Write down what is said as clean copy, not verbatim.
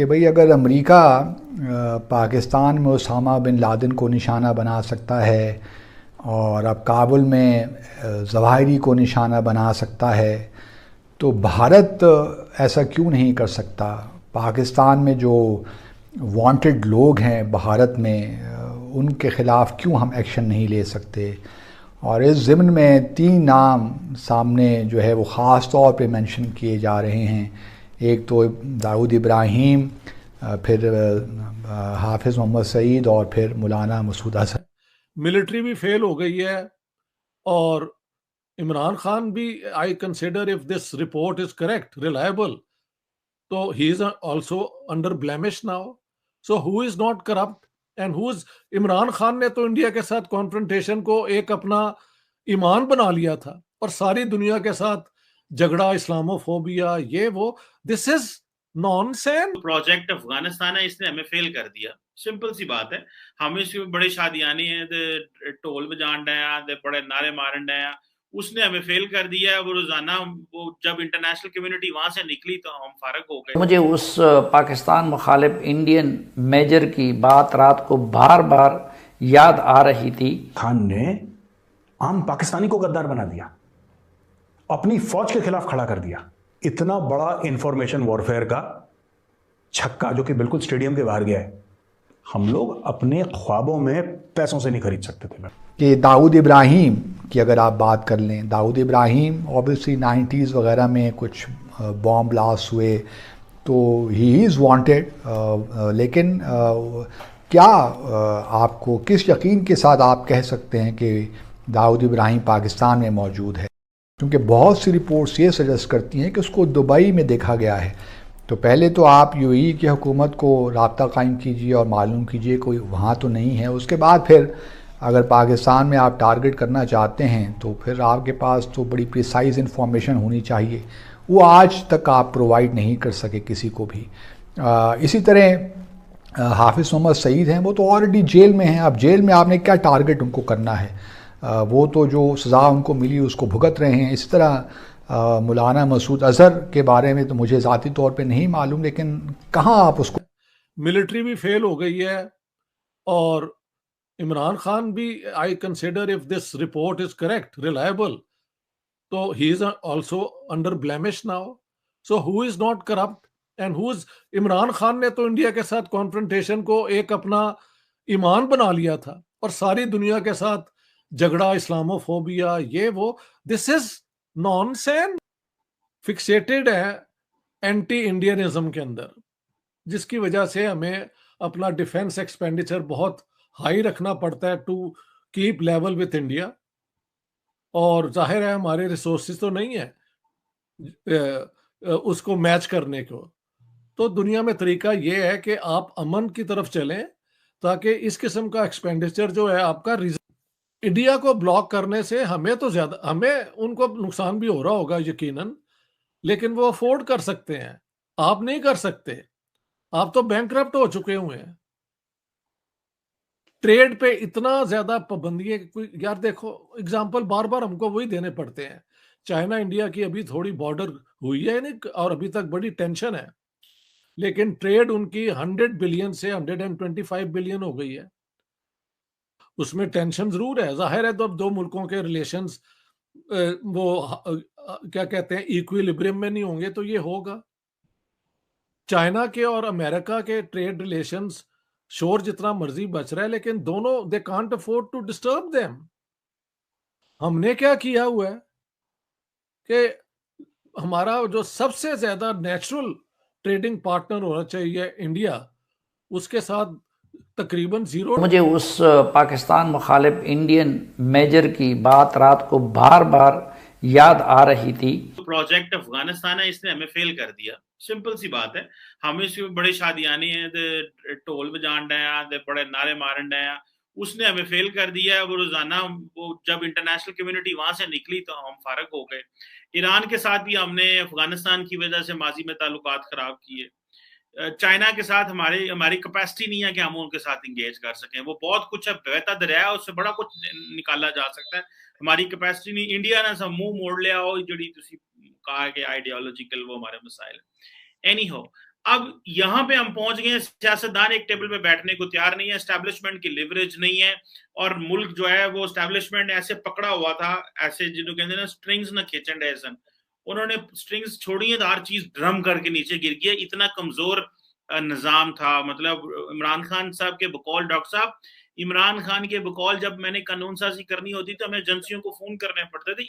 कि भाई अगर अमेरिका पाकिस्तान में उसामा बिन लादेन को निशाना बना सकता है और अब काबुल में ज़वाहिरी को निशाना बना सकता है, तो भारत ऐसा क्यों नहीं कर सकता? पाकिस्तान में जो वांटेड लोग हैं भारत में, उनके ख़िलाफ़ क्यों हम एक्शन नहीं ले सकते? और इस ज़िम्न में 3 नाम सामने जो है वो ख़ास तौर पे मेंशन किए जा रहे हैं। एक तो दाऊद इब्राहिम, फिर हाफिज़ मोहम्मद सईद और फिर मौलाना मसूद अज़हर। मिलिट्री भी फेल हो गई है और इमरान खान भी, I consider if this report is correct, reliable, तो he is also under blemish now. So who is not corrupt and who is? Imran Khan ने तो इंडिया के साथ कॉन्फ्रंटेशन को एक अपना ईमान बना लिया था और सारी दुनिया के साथ झगड़ा, इस्लामोफोबिया, ये वो, this is nonsense. Project Afghanistan है, इसने हमें फेल कर दिया, सिंपल सी बात है। हम इसमें बड़े शादियानी है, ढोल बजान रहे, बड़े नारे मारन रहे, उसने हमें फेल कर दिया है। वो रोजाना वो जब इंटरनेशनल कम्युनिटी वहां से निकली तो हम फारग हो गए। मुझे उस पाकिस्तान मुखालिफ इंडियन मेजर की बात रात को बार बार याद आ रही थी। खान ने आम पाकिस्तानी को गद्दार बना दिया, अपनी फौज के खिलाफ खड़ा कर दिया। इतना बड़ा इंफॉर्मेशन वॉरफेयर का छक्का जो कि बिल्कुल स्टेडियम के बाहर गया है, हम लोग अपने ख्वाबों में पैसों से नहीं खरीद सकते थे। कि दाऊद इब्राहिम की अगर आप बात कर लें, दाऊद इब्राहिम ऑब्वियसली 90s वगैरह में कुछ बॉम्ब ब्लास्ट हुए तो ही इज़ वांटेड, लेकिन क्या आपको किस यकीन के साथ आप कह सकते हैं कि दाऊद इब्राहिम पाकिस्तान में मौजूद है? क्योंकि बहुत सी रिपोर्ट्स ये सजेस्ट करती हैं कि उसको दुबई में देखा गया है। तो पहले तो आप यूएई की हुकूमत को राब्ता कायम कीजिए और मालूम कीजिए कोई वहाँ तो नहीं है। उसके बाद फिर अगर पाकिस्तान में आप टारगेट करना चाहते हैं तो फिर आपके पास तो बड़ी प्रिसाइज इन्फॉर्मेशन होनी चाहिए। वो आज तक आप प्रोवाइड नहीं कर सके किसी को भी। इसी तरह हाफिज़ मोहम्मद सईद हैं, वो तो ऑलरेडी जेल में हैं। अब जेल में आपने क्या टारगेट उनको करना है? वो तो जो सज़ा उनको मिली उसको भुगत रहे हैं। इसी तरह मौलाना मसूद अज़हर के बारे में तो मुझे ज़ाती तौर पे नहीं मालूम, लेकिन कहाँ आप उसको। मिलिट्री भी फेल हो गई है और इमरान खान भी, I consider if this report is correct, reliable, तो he is also under blemish now. So who is not corrupt and who is? Imran Khan ने तो इंडिया के साथ कॉन्फ्रंटेशन को एक अपना ईमान बना लिया था और सारी दुनिया के साथ झगड़ा, इस्लामोफोबिया, ये वो, दिस इज नॉनसेंस। फिक्सेटेड है एंटी इंडियनिज्म के अंदर, जिसकी वजह से हमें अपना डिफेंस एक्सपेंडिचर बहुत हाई रखना पड़ता है to keep level with India. और जाहिर है हमारे रिसोर्सेज तो नहीं है उसको मैच करने को। तो दुनिया में तरीका ये है कि आप अमन की तरफ चलें ताकि इस किस्म का एक्सपेंडिचर जो है आपका, इंडिया को ब्लॉक करने से हमें तो ज्यादा, हमें उनको नुकसान भी हो रहा होगा यकीनन, लेकिन वो अफोर्ड कर सकते हैं, आप नहीं कर सकते। आप तो बैंकरप्ट हो चुके हुए हैं। ट्रेड पे इतना ज्यादा पाबंदी है कि कोई, यार देखो एग्जांपल बार बार हमको वही देने पड़ते हैं। चाइना इंडिया की अभी थोड़ी बॉर्डर हुई है नहीं और अभी तक बड़ी टेंशन है, लेकिन ट्रेड उनकी 100 बिलियन से 125 बिलियन हो गई है। उसमें टेंशन जरूर है, जाहिर है। तो अब दो मुल्कों के रिलेशंस वो क्या कहते हैं, इक्विलिब्रियम में नहीं होंगे तो ये होगा। चाइना के और अमेरिका के ट्रेड रिलेशंस शोर जितना मर्जी बच रहा है, लेकिन दोनों they can't afford to disturb them. हमने क्या किया हुआ है कि हमारा जो सबसे ज्यादा नेचुरल ट्रेडिंग पार्टनर होना चाहिए इंडिया, उसके साथ तकरीबन जीरो। मुझे उस पाकिस्तान मुखालिफ इंडियन मेजर की बात रात को बार बार याद आ रही थी। प्रोजेक्ट अफगानिस्तान है, इसने हमें फेल कर दिया, सिंपल सी बात है। हम इसमें बड़े शादियानी है, ढोल बजान रहे, बड़े नारे मारन रहे, उसने हमें फेल कर दिया है। वो रोजाना वो जब इंटरनेशनल कम्युनिटी वहां से निकली तो हम फारग हो गए। ईरान के साथ भी हमने अफगानिस्तान की वजह से माजी में ताल्लुकात खराब किए। चाइना के साथ हमारी कैपेसिटी नहीं है कि हम उनके साथ इंगेज कर सकें। वो बहुत कुछ है, बहता दरिया है, उससे बड़ा कुछ निकाला जा सकता है। हमारी कैपेसिटी नहीं। इंडिया ने सब मुंह मोड़ लिया हो, जड़ी तुसी कहा कि आइडियोलॉजिकल वो हमारे मसाइल। एनी हो, अब यहाँ पे हम पहुंच गए, सियासतदान एक टेबल पे बैठने को तैयार नहीं है, एस्टैब्लिशमेंट की लिवरेज नहीं है, और मुल्क जो है वो एस्टैब्लिशमेंट ऐसे पकड़ा हुआ था, ऐसे जिन्हों कहते हैं ना स्ट्रिंग्स ना खींचन डैसन, उन्होंने स्ट्रिंग्स छोड़ी है तो हर चीज ड्रम करके नीचे गिर गया। इतना कमजोर निजाम था। मतलब इमरान खान साहब के बकौल, डॉक्टर साहब इमरान खान के बकौल जब मैंने कानून साजी करनी होती तो हमें एजेंसियों को फोन करने पड़ते थे।